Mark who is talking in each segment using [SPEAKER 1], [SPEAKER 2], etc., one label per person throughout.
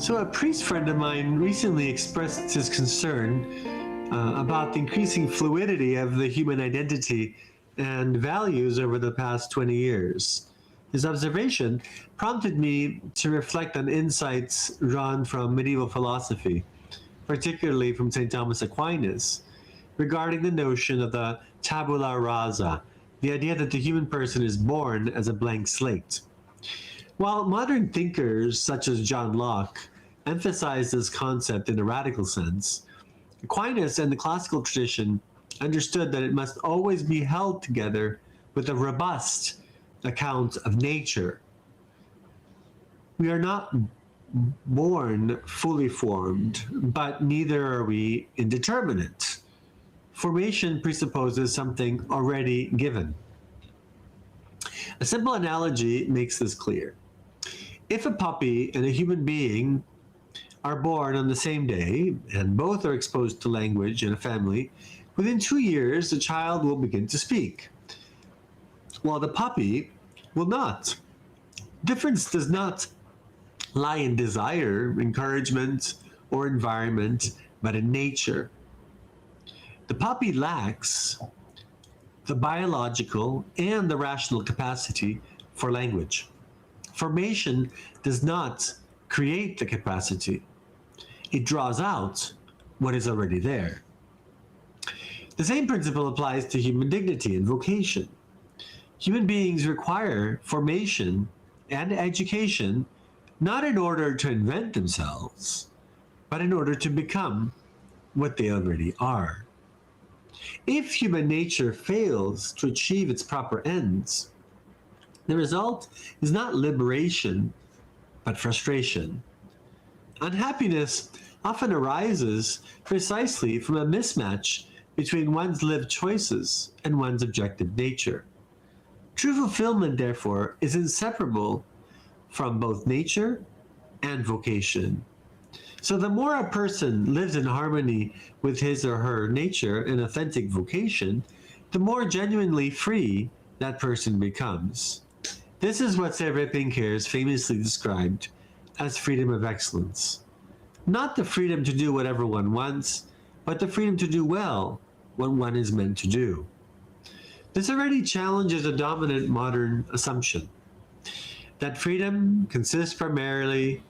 [SPEAKER 1] So a priest friend of mine recently expressed his concern about the increasing fluidity of the human identity and values over the past 20 years. His observation prompted me to reflect on insights drawn from medieval philosophy, particularly from St. Thomas Aquinas, regarding the notion of the tabula rasa, the idea that the human person is born as a blank slate. While modern thinkers such as John Locke emphasize this concept in a radical sense, Aquinas and the classical tradition understood that it must always be held together with a robust account of nature. We are not born fully formed, but neither are we indeterminate. Formation presupposes something already given. A simple analogy makes this clear. If a puppy and a human being are born on the same day, and both are exposed to language in a family, within 2 years the child will begin to speak, while the puppy will not. Difference does not lie in desire, encouragement, or environment, but in nature. The puppy lacks the biological and the rational capacity for language. Formation does not create the capacity. It draws out what is already there. The same principle applies to human dignity and vocation. Human beings require formation and education not in order to invent themselves, but in order to become what they already are. If human nature fails to achieve its proper ends, the result is not liberation, but frustration. Unhappiness often arises precisely from a mismatch between one's lived choices and one's objective nature. True fulfillment, therefore, is inseparable from both nature and vocation. So the more a person lives in harmony with his or her nature and authentic vocation, the more genuinely free that person becomes. This is what Sérère Pincair's famously described as freedom of excellence. Not the freedom to do whatever one wants, but the freedom to do well what one is meant to do. This already challenges a dominant modern assumption that freedom consists primarily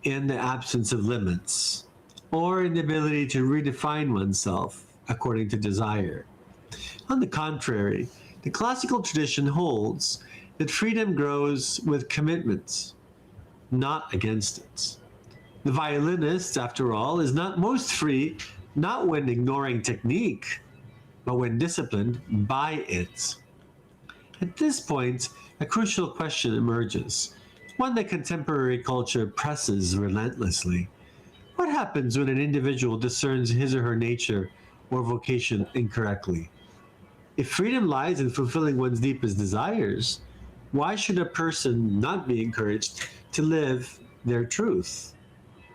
[SPEAKER 1] in the absence of limits, or in the ability to redefine oneself according to desire. On the contrary, the classical tradition holds that freedom grows with commitment, not against it. The violinist, after all, is not most free, not when ignoring technique, but when disciplined by it. At this point, a crucial question emerges, one that contemporary culture presses relentlessly. What happens when an individual discerns his or her nature or vocation incorrectly? If freedom lies in fulfilling one's deepest desires, why should a person not be encouraged to live their truth,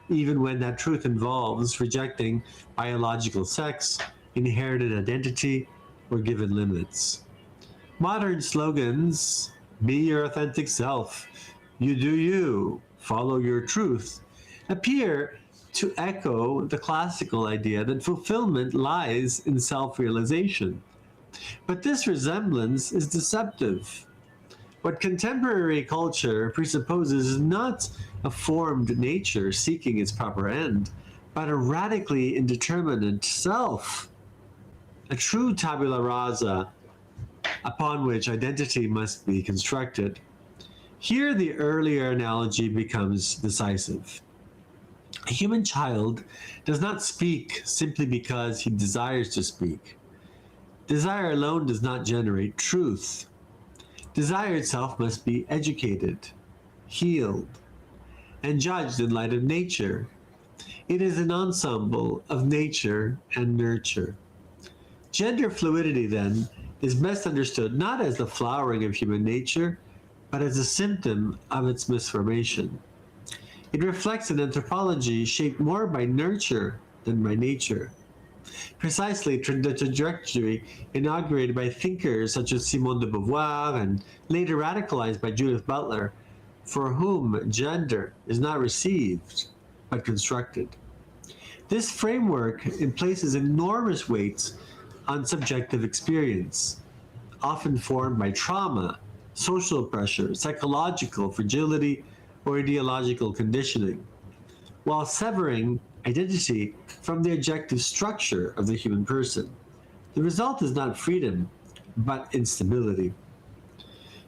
[SPEAKER 1] even when that truth involves rejecting biological sex, inherited identity, or given limits? Modern slogans, be your authentic self, you do you, follow your truth, appear to echo the classical idea that fulfillment lies in self-realization. But this resemblance is deceptive. What contemporary culture presupposes is not a formed nature seeking its proper end, but a radically indeterminate self, a true tabula rasa upon which identity must be constructed. Here the earlier analogy becomes decisive. A human child does not speak simply because he desires to speak. Desire alone does not generate truth. Desire itself must be educated, healed, and judged in light of nature. It is an ensemble of nature and nurture. Gender fluidity, then, is best understood not as the flowering of human nature, but as a symptom of its misformation. It reflects an anthropology shaped more by nurture than by nature. Precisely the trajectory inaugurated by thinkers such as Simone de Beauvoir and later radicalized by Judith Butler for whom gender is not received but constructed. This framework places enormous weight on subjective experience, often formed by trauma, social pressure, psychological fragility, or ideological conditioning, while severing identity from the objective structure of the human person. The result is not freedom, but instability.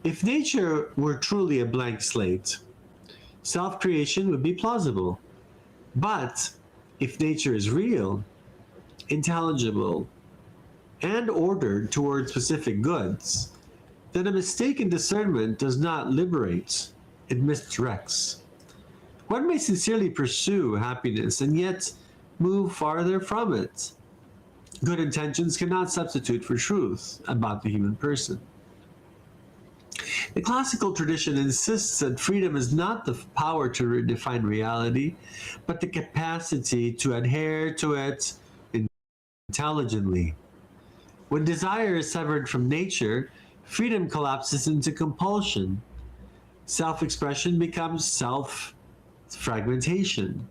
[SPEAKER 1] If nature were truly a blank slate, self-creation would be plausible. But if nature is real, intelligible, and ordered toward specific goods, then a mistaken discernment does not liberate, it misdirects. One may sincerely pursue happiness and yet move farther from it. Good intentions cannot substitute for truth about the human person. The classical tradition insists that freedom is not the power to redefine reality, but the capacity to adhere to it intelligently. When desire is severed from nature, freedom collapses into compulsion. Self-expression becomes self-fragmentation.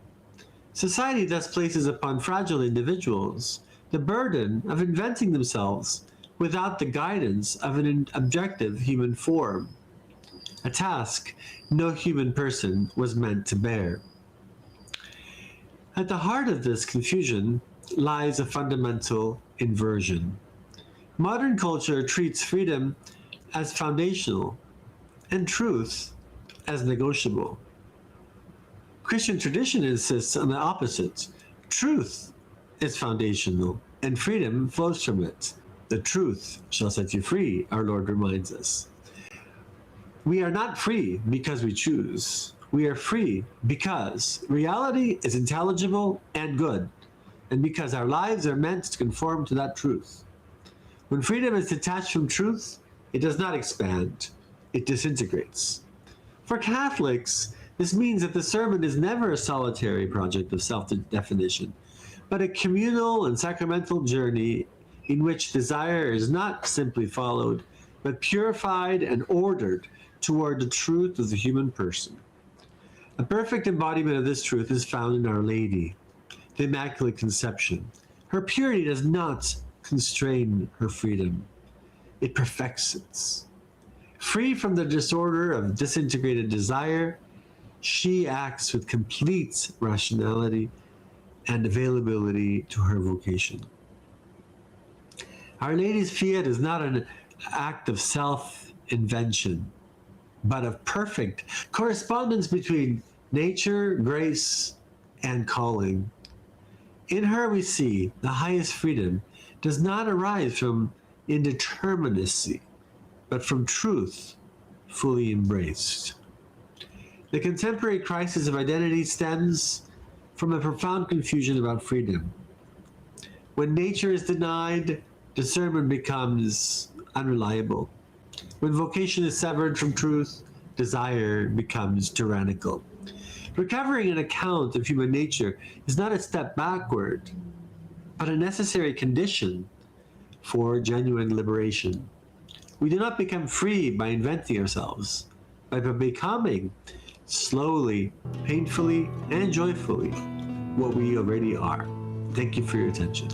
[SPEAKER 1] Society thus places upon fragile individuals the burden of inventing themselves without the guidance of an objective human form, a task no human person was meant to bear. At the heart of this confusion lies a fundamental inversion. Modern culture treats freedom as foundational and truth as negotiable. Christian tradition insists on the opposite. Truth is foundational and freedom flows from it. The truth shall set you free, our Lord reminds us. We are not free because we choose. We are free because reality is intelligible and good, and because our lives are meant to conform to that truth. When freedom is detached from truth, it does not expand, it disintegrates. For Catholics, this means that the sermon is never a solitary project of self-definition, but a communal and sacramental journey in which desire is not simply followed, but purified and ordered toward the truth of the human person. A perfect embodiment of this truth is found in Our Lady, the Immaculate Conception. Her purity does not constrain her freedom, it perfects it. Free from the disorder of disintegrated desire, she acts with complete rationality and availability to her vocation. Our Lady's fiat is not an act of self-invention, but of perfect correspondence between nature, grace, and calling. In her we see the highest freedom does not arise from indeterminacy, but from truth fully embraced. The contemporary crisis of identity stems from a profound confusion about freedom. When nature is denied, discernment becomes unreliable. When vocation is severed from truth, desire becomes tyrannical. Recovering an account of human nature is not a step backward, but a necessary condition for genuine liberation. We do not become free by inventing ourselves, but by becoming slowly, painfully, and joyfully what we already are. Thank you for your attention.